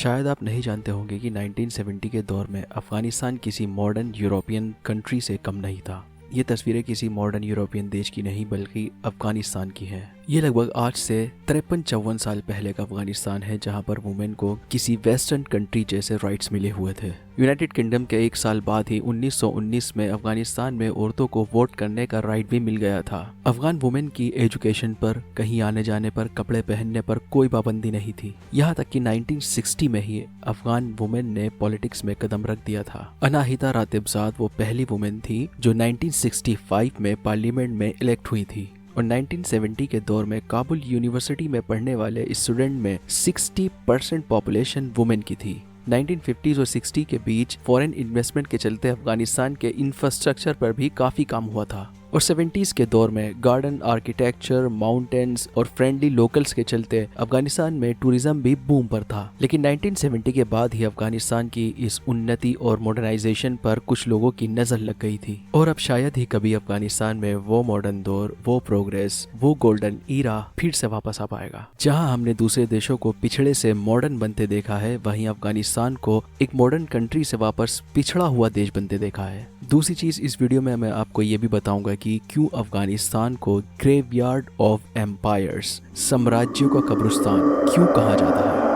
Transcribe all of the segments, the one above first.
शायद आप नहीं जानते होंगे कि 1970 के दौर में अफगानिस्तान किसी मॉडर्न यूरोपियन कंट्री से कम नहीं था। ये तस्वीरें किसी मॉडर्न यूरोपियन देश की नहीं बल्कि अफगानिस्तान की हैं। ये लगभग आज से 53-54 साल पहले का अफगानिस्तान है, जहां पर वुमेन को किसी वेस्टर्न कंट्री जैसे राइट्स मिले हुए थे। यूनाइटेड किंगडम के एक साल बाद ही 1919 में अफगानिस्तान में औरतों को वोट करने का राइट भी मिल गया था। अफगान वुमेन की एजुकेशन पर, कहीं आने जाने पर, कपड़े पहनने पर कोई पाबंदी नहीं थी। यहाँ तक कि 1960 में ही अफगान वुमेन ने पॉलिटिक्स में कदम रख दिया था। अनाहिता रातिबजाद वो पहली वुमेन थी जो 1965 में पार्लियामेंट में इलेक्ट हुई थी और 1970 के दौर में काबुल यूनिवर्सिटी में पढ़ने वाले स्टूडेंट में 60% पॉपुलेशन वुमेन की थी। 1950s और 60 के बीच फॉरेन इन्वेस्टमेंट के चलते अफगानिस्तान के इंफ्रास्ट्रक्चर पर भी काफ़ी काम हुआ था और 70s के दौर में गार्डन आर्किटेक्चर, माउंटेन्स और फ्रेंडली लोकल्स के चलते अफगानिस्तान में टूरिज्म भी बूम पर था। लेकिन 1970 के बाद ही अफगानिस्तान की इस उन्नति और मॉडर्नाइजेशन पर कुछ लोगों की नज़र लग गई थी और अब शायद ही कभी अफगानिस्तान में वो मॉडर्न दौर, वो प्रोग्रेस, वो गोल्डन ईरा फिर से वापस आ पाएगा। जहां हमने दूसरे देशों को पिछड़े से मॉडर्न बनते देखा है, वहीं अफगानिस्तान को एक मॉडर्न कंट्री से वापस पिछड़ा हुआ देश बनते देखा है। दूसरी चीज, इस वीडियो में मैं आपको ये भी बताऊंगा कि क्यों अफगानिस्तान को ग्रेवयार्ड ऑफ एम्पायर्स, साम्राज्यों का कब्रिस्तान क्यों कहा जाता है।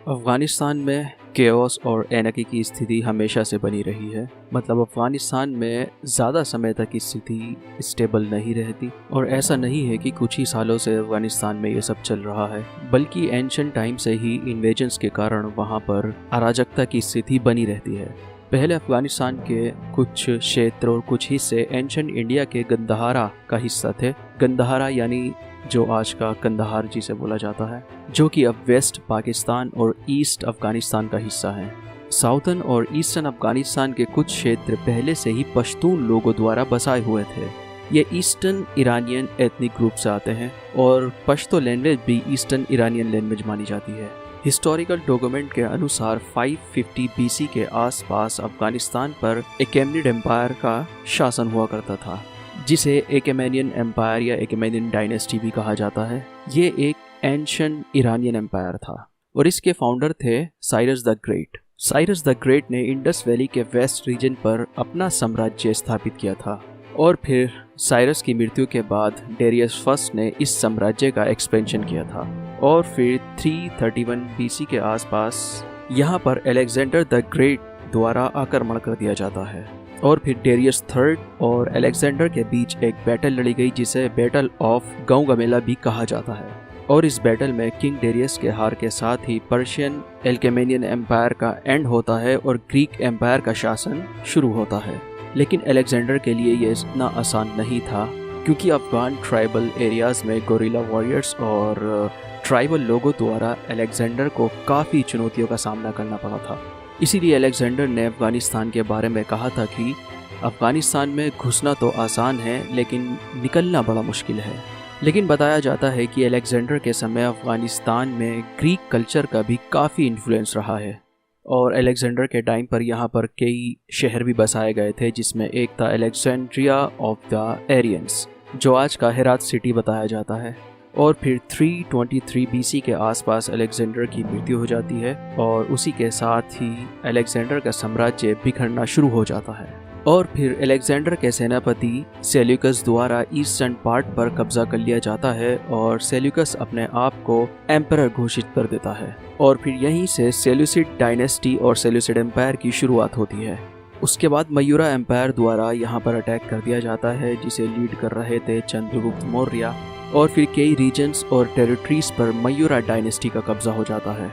अफगानिस्तान में केओस और एनर्की की स्थिति हमेशा से बनी रही है। मतलब अफगानिस्तान में ज़्यादा समय तक स्थिति स्टेबल नहीं रहती और ऐसा नहीं है कि कुछ ही सालों से अफगानिस्तान में ये सब चल रहा है, बल्कि एंशिएंट टाइम से ही इन्वेजन्स के कारण वहाँ पर अराजकता की स्थिति बनी रहती है। पहले अफगानिस्तान के कुछ क्षेत्र और कुछ हिस्से एंशिएंट इंडिया के गंदहारा का हिस्सा थे। गंदहारा यानी जो आज का कंदहार जिसे बोला जाता है, जो कि अब वेस्ट पाकिस्तान और ईस्ट अफगानिस्तान का हिस्सा है। साउथर्न और ईस्टर्न अफगानिस्तान के कुछ क्षेत्र पहले से ही पश्तून लोगों द्वारा बसाए हुए थे। ये ईस्टर्न ईरानियन एथनिक ग्रुप से आते हैं और पश्तो लैंग्वेज भी ईस्टर्न ईरानियन लैंग्वेज मानी जाती है। हिस्टोरिकल डॉक्यूमेंट के अनुसार 550 BC के आसपास अफगानिस्तान पर अकेमेनिड एम्पायर का शासन हुआ करता था, जिसे अकेमेनियन एम्पायर या अकेमेनियन डायनेस्टी भी कहा जाता है। ये एक एंशिएंट ईरानियन एम्पायर था और इसके फाउंडर थे Cyrus the great. Cyrus the great ने इंडस वैली के वेस्ट रीजन पर अपना साम्राज्य स्थापित किया था और फिर साइरस की मृत्यु के बाद डेरियस फर्स्ट ने इस साम्राज्य का एक्सपेंशन किया था और फिर 331 BC के आसपास यहाँ पर अलेक्जेंडर द ग्रेट द्वारा आक्रमण कर दिया जाता है और फिर डेरियस थर्ड और अलेक्जेंडर के बीच एक बैटल लड़ी गई जिसे बैटल ऑफ गौगमेला भी कहा जाता है और इस बैटल में किंग डेरियस के हार के साथ ही पर्शियन अकेमेनियन एम्पायर का एंड होता है और ग्रीक एम्पायर का शासन शुरू होता है। लेकिन अलेक्जेंडर के लिए ये इतना आसान नहीं था, क्योंकि अफगान ट्राइबल एरियाज में गोरिल्ला वॉरियर्स और ट्राइबल लोगों द्वारा अलेक्जेंडर को काफ़ी चुनौतियों का सामना करना पड़ा था। इसीलिए अलेक्जेंडर ने अफगानिस्तान के बारे में कहा था कि अफगानिस्तान में घुसना तो आसान है लेकिन निकलना बड़ा मुश्किल है। लेकिन बताया जाता है कि अलेक्जेंडर के समय अफगानिस्तान में ग्रीक कल्चर का भी काफ़ी इन्फ्लुएंस रहा है और अलेक्जेंडर के टाइम पर यहाँ पर कई शहर भी बसाए गए थे, जिसमें एक था अलेक्जेंड्रिया ऑफ द एरियंस, जो आज का हेरात सिटी बताया जाता है। और फिर 323 BC के आसपास अलेक्जेंडर की मृत्यु हो जाती है और उसी के साथ ही अलेक्जेंडर का साम्राज्य बिखरना शुरू हो जाता है और फिर अलेक्जेंडर के सेनापति सेल्यूकस द्वारा ईस्टर्न पार्ट पर कब्जा कर लिया जाता है और सेल्यूकस अपने आप को एम्परर घोषित कर देता है और फिर यहीं से सेल्यूसिड डायनेस्टी और सेल्यूसिड एम्पायर की शुरुआत होती है। उसके बाद मयूरा एम्पायर द्वारा यहाँ पर अटैक कर दिया जाता है, जिसे लीड कर रहे थे चंद्रगुप्त मौर्य और फिर कई रीजन्स और टेरिटरीज पर मयूरा डायनेस्टी का कब्जा हो जाता है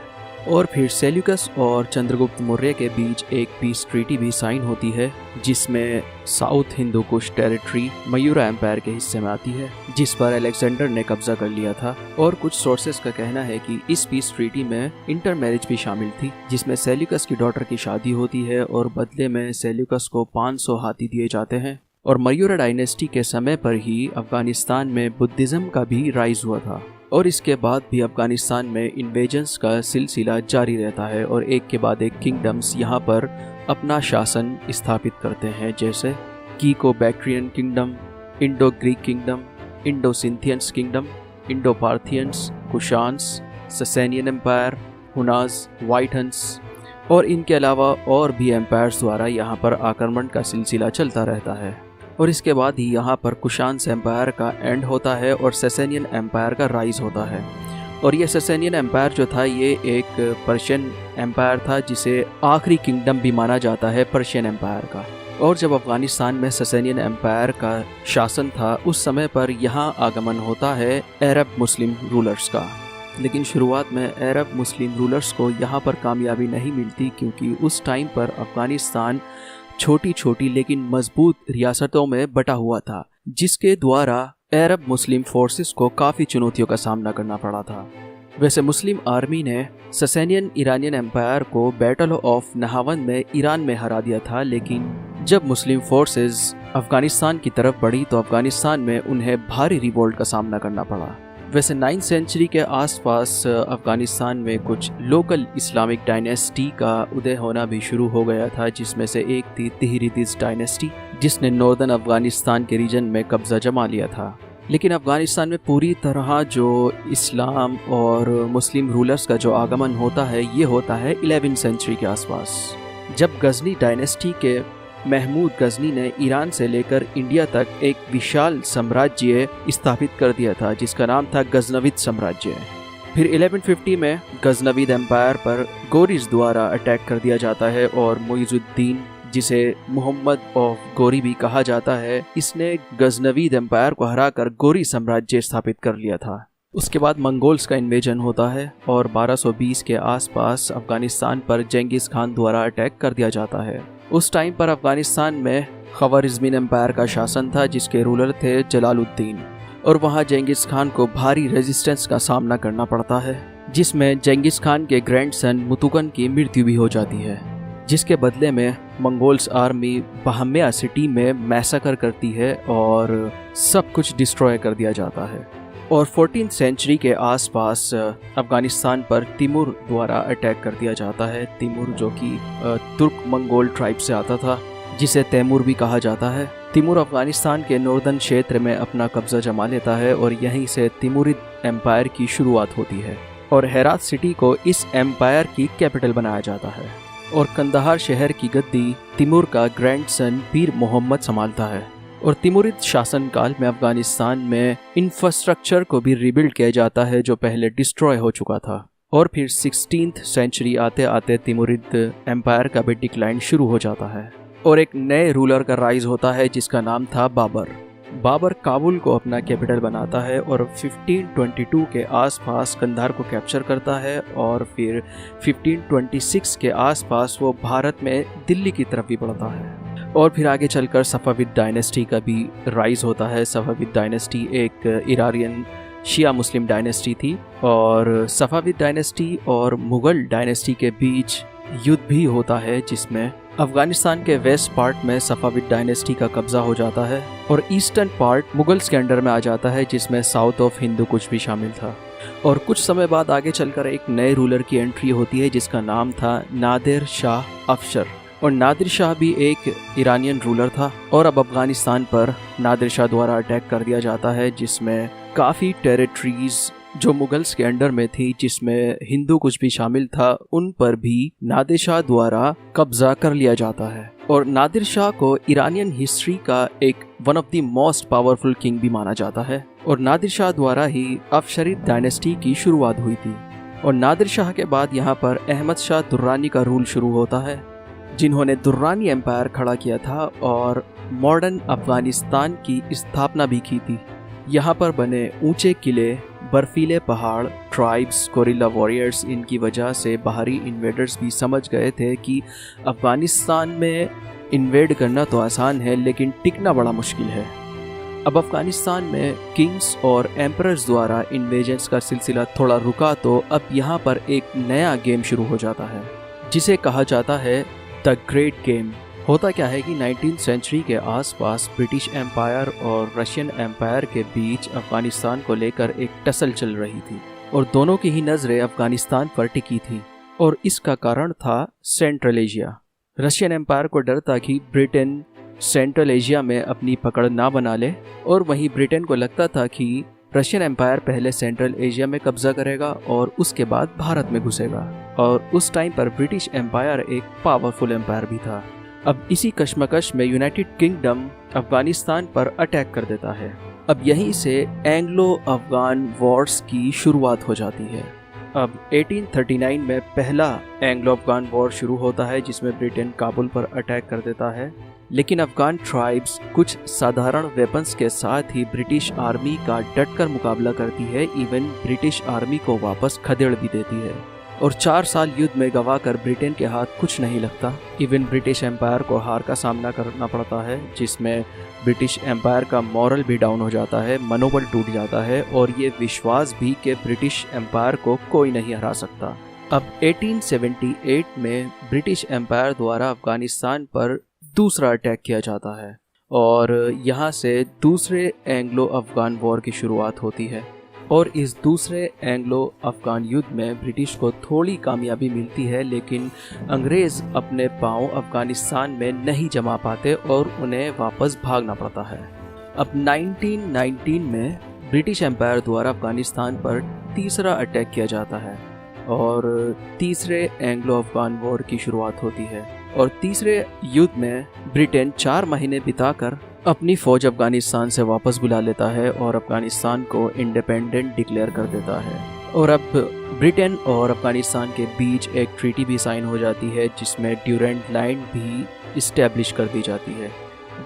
और फिर सेल्यूकस और चंद्रगुप्त मौर्य के बीच एक पीस ट्रीटी भी साइन होती है, जिसमें south Hindu Kush territory Mayura empire के हिस्से में आती है, जिस पर अलेक्जेंडर ने कब्जा कर लिया था। और कुछ सोर्सेस का कहना है कि इस पीस ट्रीटी में इंटर मैरिज भी शामिल थी, जिसमें सेल्यूकस की डॉटर की शादी होती है और बदले में सेल्यूकस को 500 हाथी दिए जाते हैं। और मयूरा डायनेस्टी के समय पर ही अफगानिस्तान में बुद्धिज्म का भी राइज हुआ था और इसके बाद भी अफगानिस्तान में इन्वेजन्स का सिलसिला जारी रहता है और एक के बाद एक किंगडम्स यहाँ पर अपना शासन स्थापित करते हैं, जैसे गीको Bactrian kingdom, Indo Greek kingdom, Indo Scythians kingdom, Indo Parthians, कुशान्स, ससेनियन एम्पायर, हुनाज, व्हाइट हंस और इनके अलावा और भी एम्पायर्स द्वारा यहाँ पर आक्रमण का सिलसिला चलता रहता है। और इसके बाद ही यहाँ पर कुशान्स एम्पायर का एंड होता है और ससेनियन एम्पायर का राइज होता है। और ये ससेनियन एम्पायर जो था ये एक पर्शियन एम्पायर था जिसे आखिरी किंगडम भी माना जाता है पर्शियन एम्पायर का। और जब अफगानिस्तान में ससेनियन एम्पायर का शासन था उस समय पर यहाँ आगमन होता है अरब मुस्लिम रूलर्स का। लेकिन शुरुआत में अरब मुस्लिम रूलर्स को यहाँ पर कामयाबी नहीं मिलती क्योंकि उस टाइम पर अफगानिस्तान छोटी छोटी लेकिन मजबूत रियासतों में बटा हुआ था, जिसके द्वारा अरब मुस्लिम फोर्सेस को काफ़ी चुनौतियों का सामना करना पड़ा था। वैसे मुस्लिम आर्मी ने ससेनियन ईरानियन एम्पायर को बैटल ऑफ नहावन में ईरान में हरा दिया था, लेकिन जब मुस्लिम फोर्सेस अफगानिस्तान की तरफ बढ़ी तो अफगानिस्तान में उन्हें भारी रिवोल्ट का सामना करना पड़ा। वैसे 9वीं सेंचुरी के आसपास अफगानिस्तान में कुछ लोकल इस्लामिक डायनेस्टी का उदय होना भी शुरू हो गया था, जिसमें से एक थी तिहरीदिस डायनेस्टी जिसने नॉर्दर्न अफगानिस्तान के रीजन में कब्जा जमा लिया था। लेकिन अफगानिस्तान में पूरी तरह जो इस्लाम और मुस्लिम रूलर्स का जो आगमन होता है ये होता है 11वीं सेंचुरी के आसपास, जब गजनी डायनेस्टी के महमूद गजनी ने ईरान से लेकर इंडिया तक एक विशाल साम्राज्य स्थापित कर दिया था जिसका नाम था गजनविद साम्राज्य। फिर 1150 में गजनविद एम्पायर पर गोरीज द्वारा अटैक कर दिया जाता है और मुइजुद्दीन, जिसे मोहम्मद ऑफ गोरी भी कहा जाता है, इसने गजनविद एम्पायर को हराकर गोरी साम्राज्य स्थापित कर लिया था। उसके बाद मंगोल्स का इन्वेजन होता है और 1220 के आसपास अफगानिस्तान पर जेंगिस खान द्वारा अटैक कर दिया जाता है। उस टाइम पर अफगानिस्तान में ख्वारिज़मिन एम्पायर का शासन था जिसके रूलर थे जलालुद्दीन, और वहाँ जेंगिस खान को भारी रेजिस्टेंस का सामना करना पड़ता है, जिसमें जेंगिस खान के ग्रैंडसन मुतुकन की मृत्यु भी हो जाती है, जिसके बदले में मंगोल्स आर्मी बहमिया सिटी में मैसेकर करती है और सब कुछ डिस्ट्रॉय कर दिया जाता है। और 14वीं सेंचुरी के आसपास अफगानिस्तान पर तिमूर द्वारा अटैक कर दिया जाता है। तिमूर जो कि तुर्क मंगोल ट्राइब से आता था, जिसे तैमूर भी कहा जाता है। तिमूर अफगानिस्तान के नॉर्दर्न क्षेत्र में अपना कब्जा जमा लेता है और यहीं से तिमूरिद एम्पायर की शुरुआत होती है और हेरात सिटी को इस एम्पायर की कैपिटल बनाया जाता है। और कंदहार शहर की गद्दी तिमूर का ग्रैंडसन पीर मोहम्मद संभालता है। और तिमूरिद शासनकाल में अफगानिस्तान में इंफ्रास्ट्रक्चर को भी रिबिल्ड किया जाता है जो पहले डिस्ट्रॉय हो चुका था। और फिर 16वीं सेंचुरी आते आते तिमूरिद एम्पायर का भी डिक्लाइन शुरू हो जाता है और एक नए रूलर का राइज होता है जिसका नाम था बाबर। बाबर काबुल को अपना कैपिटल बनाता है और 1522 के आसपास कंधार को कैप्चर करता है और फिर 1526 के आसपास वो भारत में दिल्ली की तरफ भी बढ़ता है। और फिर आगे चलकर सफ़ाविद डायनेस्टी का भी राइज होता है। सफ़ाविद डायनेस्टी एक इरानियन शिया मुस्लिम डायनेस्टी थी और सफ़ाविद डायनेस्टी और मुग़ल डायनेस्टी के बीच युद्ध भी होता है जिसमें अफगानिस्तान के वेस्ट पार्ट में सफ़ाविद डायनेस्टी का कब्जा हो जाता है और ईस्टर्न पार्ट मुगल्स के अंडर में आ जाता है जिसमें साउथ ऑफ हिंदू कुछ भी शामिल था। और कुछ समय बाद आगे चलकर एक नए रूलर की एंट्री होती है जिसका नाम था नादिर शाह अफशर। और नादिर शाह भी एक ईरानियन रूलर था और अब अफगानिस्तान पर नादिर शाह द्वारा अटैक कर दिया जाता है जिसमें काफ़ी टेरिटरीज जो मुगल्स के अंडर में थी जिसमें हिंदू कुछ भी शामिल था उन पर भी नादिर शाह द्वारा कब्जा कर लिया जाता है। और नादिर शाह को ईरानियन हिस्ट्री का एक one of the most powerful king भी माना जाता है और नादिर शाह द्वारा ही अफशरीद डायनेस्टी की शुरुआत हुई थी। और नादिर शाह के बाद यहाँ पर अहमद शाह दुर्रानी का रूल शुरू होता है जिन्होंने दुर्रानी एम्पायर खड़ा किया था और मॉडर्न अफगानिस्तान की स्थापना भी की थी। यहाँ पर बने ऊंचे किले, बर्फीले पहाड़, ट्राइब्स, गोरिल्ला वॉरियर्स, इनकी वजह से बाहरी इन्वेडर्स भी समझ गए थे कि अफगानिस्तान में इन्वेड करना तो आसान है लेकिन टिकना बड़ा मुश्किल है। अब अफगानिस्तान में किंग्स और एम्परर्स द्वारा इन्वेजन्स का सिलसिला थोड़ा रुका तो अब यहाँ पर एक नया गेम शुरू हो जाता है जिसे कहा जाता है द ग्रेट गेम। होता क्या है कि 19वीं सेंचुरी के आसपास ब्रिटिश एम्पायर और रशियन एम्पायर के बीच अफगानिस्तान को लेकर एक टसल चल रही थी और दोनों की ही नज़रें अफगानिस्तान पर टिकी थी और इसका कारण था सेंट्रल एशिया। रशियन एम्पायर को डर था कि ब्रिटेन सेंट्रल एशिया में अपनी पकड़ ना बना ले। और वहीं ब्रिटेन को लगता था कि रशियन एम्पायर पहले सेंट्रल एशिया में कब्जा करेगा और उसके बाद भारत में घुसेगा। और उस टाइम पर ब्रिटिश एम्पायर एक पावरफुल एम्पायर भी था। अब इसी कश्मकश में यूनाइटेड किंगडम अफगानिस्तान पर अटैक कर देता है। अब यहीं से एंग्लो अफगान वॉर्स की शुरुआत हो जाती है। अब 1839 में पहला एंग्लो अफगान वॉर शुरू होता है, जिसमें ब्रिटेन काबुल पर अटैक कर देता है। लेकिन अफगान ट्राइब्स कुछ साधारण वेपन्स के साथ ही ब्रिटिश आर्मी का डटकर मुकाबला करती है। इवन ब्रिटिश आर्मी को वापस खदेड़ भी देती है और 4 साल युद्ध में गंवाकर ब्रिटेन के हाथ कुछ नहीं लगता। इवन ब्रिटिश एम्पायर को हार का सामना करना पड़ता है, जिसमें ब्रिटिश एम्पायर का मॉरल भी डाउन हो जाता है, मनोबल टूट जाता है और ये विश्वास भी कि ब्रिटिश एम्पायर को कोई नहीं हरा सकता। अब 1878 में ब्रिटिश एम्पायर द्वारा अफगानिस्तान पर दूसरा अटैक किया जाता है और यहाँ से दूसरे एंग्लो अफगान वॉर की शुरुआत होती है। और इस दूसरे एंग्लो अफगान युद्ध में ब्रिटिश को थोड़ी कामयाबी मिलती है, लेकिन अंग्रेज़ अपने पांव अफगानिस्तान में नहीं जमा पाते और उन्हें वापस भागना पड़ता है। अब 1919 में ब्रिटिश एम्पायर द्वारा अफगानिस्तान पर तीसरा अटैक किया जाता है और तीसरे एंग्लो अफगान वॉर की शुरुआत होती है। और तीसरे युद्ध में ब्रिटेन 4 महीने बिताकर अपनी फौज अफगानिस्तान से वापस बुला लेता है और अफगानिस्तान को इंडिपेंडेंट डिक्लेयर कर देता है। और अब ब्रिटेन और अफगानिस्तान के बीच एक ट्रीटी भी साइन हो जाती है, जिसमें ड्यूरेंट लाइन भी इस्टेब्लिश कर दी जाती है।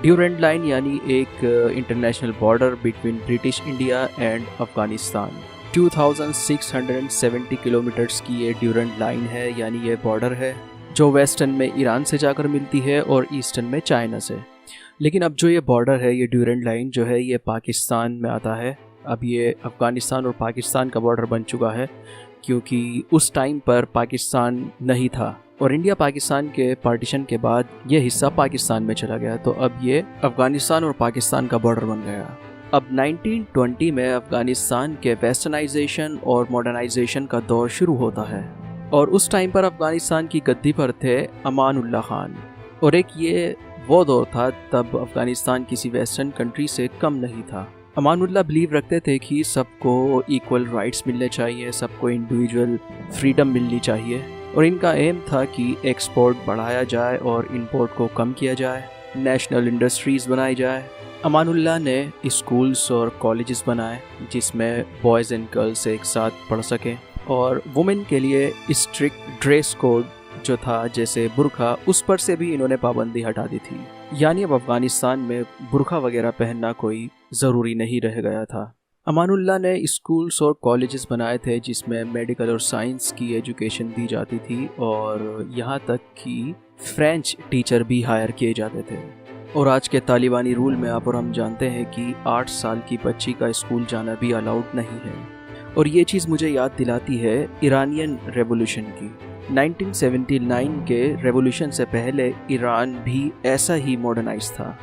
ड्यूरेंट लाइन यानी एक international border between British India and Afghanistan. 2670 kilometres की ये ड्यूरेंट लाइन है, यानी ये बॉर्डर है जो वेस्टर्न में ईरान से जाकर मिलती है और ईस्टर्न में चाइना से। लेकिन अब जो ये बॉर्डर है, ये ड्यूरेंट लाइन जो है, ये पाकिस्तान में आता है। अब ये अफ़गानिस्तान और पाकिस्तान का बॉर्डर बन चुका है, क्योंकि उस टाइम पर पाकिस्तान नहीं था और इंडिया पाकिस्तान के पार्टीशन के बाद ये हिस्सा पाकिस्तान में चला गया। तो अब ये अफ़गानिस्तान और पाकिस्तान का बॉर्डर बन गया। अब 1920 में अफ़गानिस्तान के वेस्टर्नाइजेशन और मॉडर्नाइजेशन का दौर शुरू होता है और उस टाइम पर अफ़गानिस्तान की गद्दी पर थे अमानुल्लाह खान। और एक ये वो दौर था तब अफ़गानिस्तान किसी वेस्टर्न कंट्री से कम नहीं था। अमानुल्लाह बिलीव रखते थे कि सबको इक्वल राइट्स मिलने चाहिए, सबको इंडिविजुअल फ्रीडम मिलनी चाहिए और इनका एम था कि एक्सपोर्ट बढ़ाया जाए और इंपोर्ट को कम किया जाए, नेशनल इंडस्ट्रीज़ बनाई जाए। अमानुल्लाह ने स्कूल्स और कॉलेजेस बनाए जिसमें बॉयज़ एंड गर्ल्स एक साथ पढ़ सकें और वुमेन के लिए स्ट्रिक्ट ड्रेस कोड जो था जैसे बुरखा, उस पर से भी इन्होंने पाबंदी हटा दी थी। यानी अब अफ़गानिस्तान में बुरखा वगैरह पहनना कोई ज़रूरी नहीं रह गया था। अमानुल्लाह ने स्कूल्स और कॉलेजेस बनाए थे जिसमें मेडिकल और साइंस की एजुकेशन दी जाती थी और यहाँ तक कि फ्रेंच टीचर भी हायर किए जाते थे। और आज के तालिबानी रूल में आप और हम जानते हैं कि 8 साल की बच्ची का स्कूल जाना भी अलाउड नहीं है। और ये चीज़ मुझे याद दिलाती है इरानियन रेवोल्यूशन की। 1979 के रेवोल्यूशन से पहले ईरान भी ऐसा ही मॉडर्नाइज था,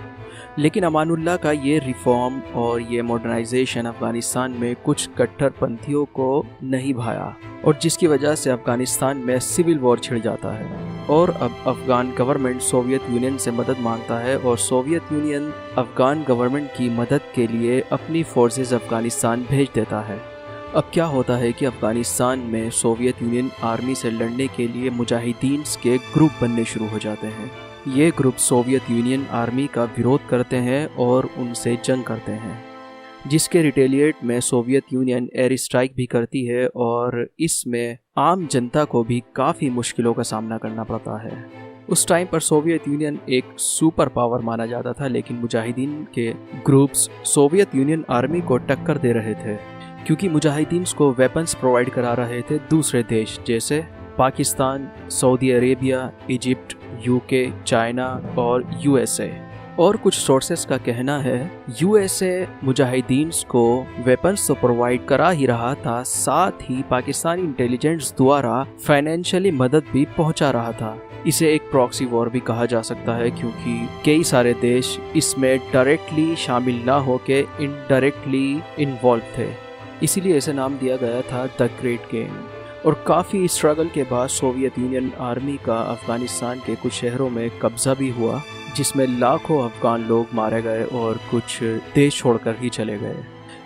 लेकिन अमानुल्लाह का ये रिफॉर्म और ये मॉडर्नाइजेशन अफ़गानिस्तान में कुछ कट्टरपंथियों को नहीं भाया और जिसकी वजह से अफ़गानिस्तान में सिविल वॉर छिड़ जाता है और अब अफ़गान गवर्नमेंट सोवियत यूनियन से मदद मांगता है और सोवियत यूनियन अफ़गान गवर्नमेंट की मदद के लिए अपनी फोर्सेस अफ़गानिस्तान भेज देता है। अब क्या होता है कि अफ़गानिस्तान में सोवियत यूनियन आर्मी से लड़ने के लिए मुजाहिदीन के ग्रुप बनने शुरू हो जाते हैं। ये ग्रुप सोवियत यूनियन आर्मी का विरोध करते हैं और उनसे जंग करते हैं, जिसके रिटेलिएट में सोवियत यूनियन एयर स्ट्राइक भी करती है और इसमें आम जनता को भी काफ़ी मुश्किलों का सामना करना पड़ता है। उस टाइम पर सोवियत यूनियन एक सुपर पावर माना जाता था, लेकिन मुजाहिदीन के ग्रुप्स सोवियत यूनियन आर्मी को टक्कर दे रहे थे क्योंकि मुजाहिदीन को वेपन्स प्रोवाइड करा रहे थे दूसरे देश जैसे Pakistan, Saudi Arabia, Egypt, UK, China और यूएसए। और कुछ सोर्सेस का कहना है यूएसए मुजाहिदीन को वेपन्स तो प्रोवाइड करा ही रहा था, साथ ही पाकिस्तानी इंटेलिजेंस द्वारा फाइनेंशियली मदद भी पहुंचा रहा था। इसे एक प्रॉक्सी वॉर भी कहा जा सकता है क्योंकि कई सारे देश इसमें डायरेक्टली शामिल ना होके इनडायरेक्टली इन्वॉल्व थे, इसीलिए इसे नाम दिया गया था द ग्रेट गेम। और काफ़ी स्ट्रगल के बाद सोवियत यूनियन आर्मी का अफ़गानिस्तान के कुछ शहरों में कब्ज़ा भी हुआ, जिसमें लाखों अफगान लोग मारे गए और कुछ देश छोड़कर ही चले गए।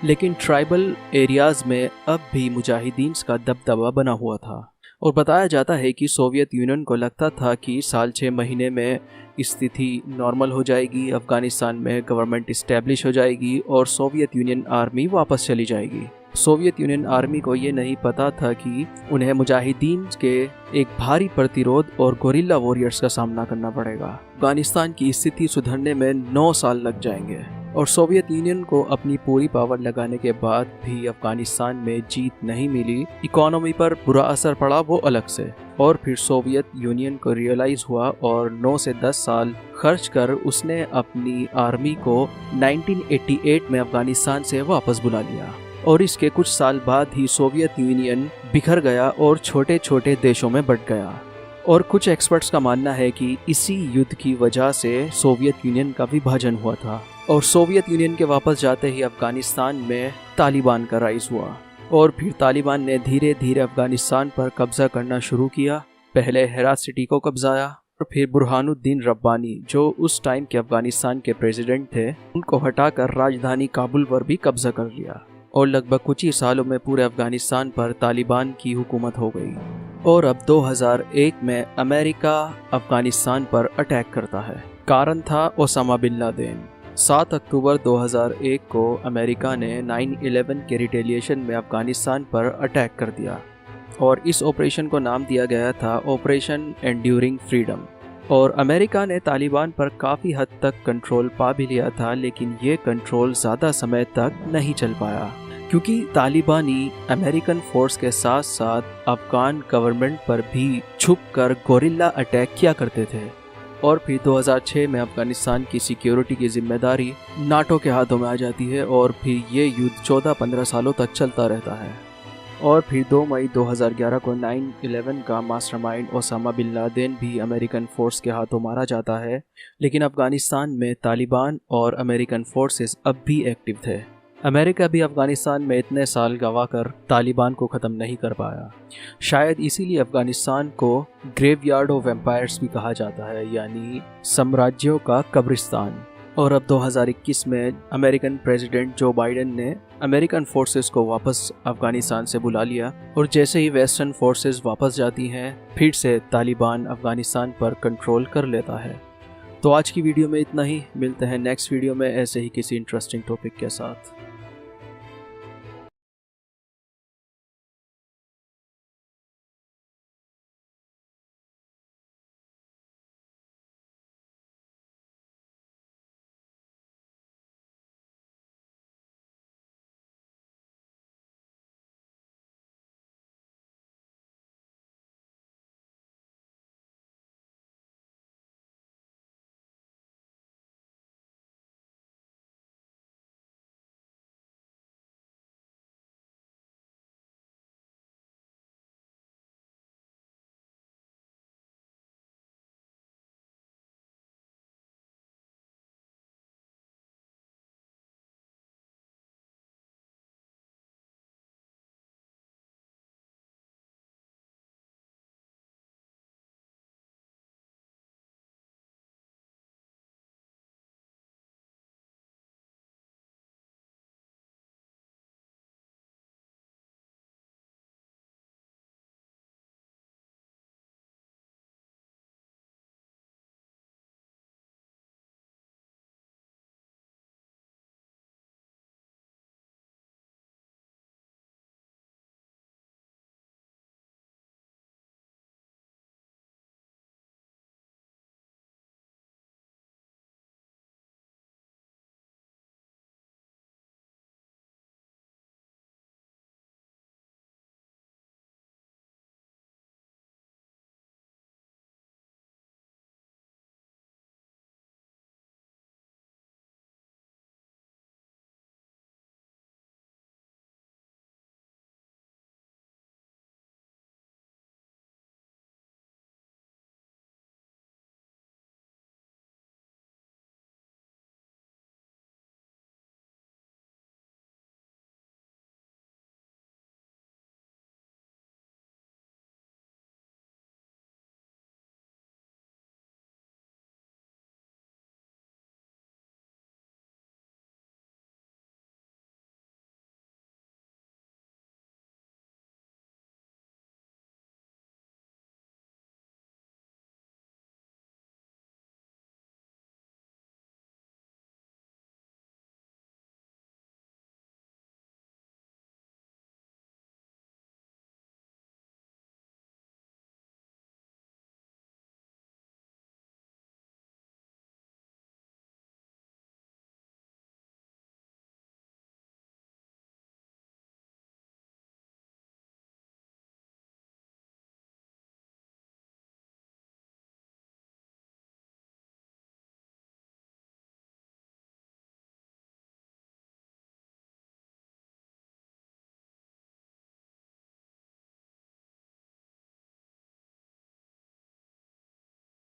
लेकिन ट्राइबल एरियाज में अब भी मुजाहिदीन का दबदबा बना हुआ था और बताया जाता है कि सोवियत यूनियन को लगता था कि साल 6 महीने में स्थिति नॉर्मल हो जाएगी, अफगानिस्तान में गवर्नमेंट इस्टेब्लिश हो जाएगी और सोवियत यूनियन आर्मी वापस चली जाएगी। सोवियत यूनियन आर्मी को ये नहीं पता था कि उन्हें मुजाहिदीन के एक भारी प्रतिरोध और गोरिल्ला वॉरियर्स का सामना करना पड़ेगा। अफगानिस्तान की स्थिति सुधरने में 9 साल लग जाएंगे और सोवियत यूनियन को अपनी पूरी पावर लगाने के बाद भी अफगानिस्तान में जीत नहीं मिली। इकोनॉमी पर बुरा असर पड़ा, वो अलग से। और फिर सोवियत यूनियन को रियलाइज हुआ और 9 से 10 साल खर्च कर उसने अपनी आर्मी को 1988 में अफगानिस्तान से वापस बुला लिया। और इसके कुछ साल बाद ही सोवियत यूनियन बिखर गया और छोटे छोटे देशों में बंट गया। और कुछ एक्सपर्ट्स का मानना है कि इसी युद्ध की वजह से सोवियत यूनियन का विभाजन हुआ था। और सोवियत यूनियन के वापस जाते ही अफगानिस्तान में तालिबान का राइज हुआ और फिर तालिबान ने धीरे धीरे अफगानिस्तान पर कब्जा करना शुरू किया। पहले हेरात सिटी को कब्जाया और फिर बुरहानुद्दीन रब्बानी, जो उस टाइम के अफगानिस्तान के प्रेसिडेंट थे, उनको हटाकर राजधानी काबुल पर भी कब्जा कर लिया। और लगभग कुछ ही सालों में पूरे अफगानिस्तान पर तालिबान की हुकूमत हो गई। और अब 2001 में अमेरिका अफगानिस्तान पर अटैक करता है। कारण था ओसामा बिन लादेन। 7 अक्टूबर 2001 को अमेरिका ने 9/11 के रिटेलिएशन में अफगानिस्तान पर अटैक कर दिया और इस ऑपरेशन को नाम दिया गया था ऑपरेशन एंड्यूरिंग फ्रीडम। और अमेरिका ने तालिबान पर काफ़ी हद तक कंट्रोल पा भी लिया था, लेकिन ये कंट्रोल ज़्यादा समय तक नहीं चल पाया क्योंकि तालिबानी अमेरिकन फोर्स के साथ साथ अफगान गवर्नमेंट पर भी छुपकर गोरिल्ला अटैक किया करते थे। और फिर 2006 में अफगानिस्तान की सिक्योरिटी की जिम्मेदारी नाटो के हाथों में आ जाती है और फिर ये युद्ध 14-15 सालों तक चलता रहता है। और फिर 2 मई 2011 को 9/11 का मास्टरमाइंड ओसामा बिन लादेन भी अमेरिकन फोर्स के हाथों मारा जाता है। लेकिन अफगानिस्तान में तालिबान और अमेरिकन फोर्सेस अब भी एक्टिव थे। अमेरिका भी अफगानिस्तान में इतने साल गंवाकर तालिबान को ख़त्म नहीं कर पाया। शायद इसीलिए अफगानिस्तान को ग्रेवयार्ड ऑफ एम्पायर्स भी कहा जाता है, यानी साम्राज्यों का कब्रिस्तान। और अब 2021 में अमेरिकन प्रेसिडेंट जो बाइडेन ने अमेरिकन फोर्सेस को वापस अफगानिस्तान से बुला लिया और जैसे ही वेस्टर्न फोर्सेस वापस जाती हैं, फिर से तालिबान अफगानिस्तान पर कंट्रोल कर लेता है। तो आज की वीडियो में इतना ही। मिलते हैं नेक्स्ट वीडियो में ऐसे ही किसी इंटरेस्टिंग टॉपिक के साथ।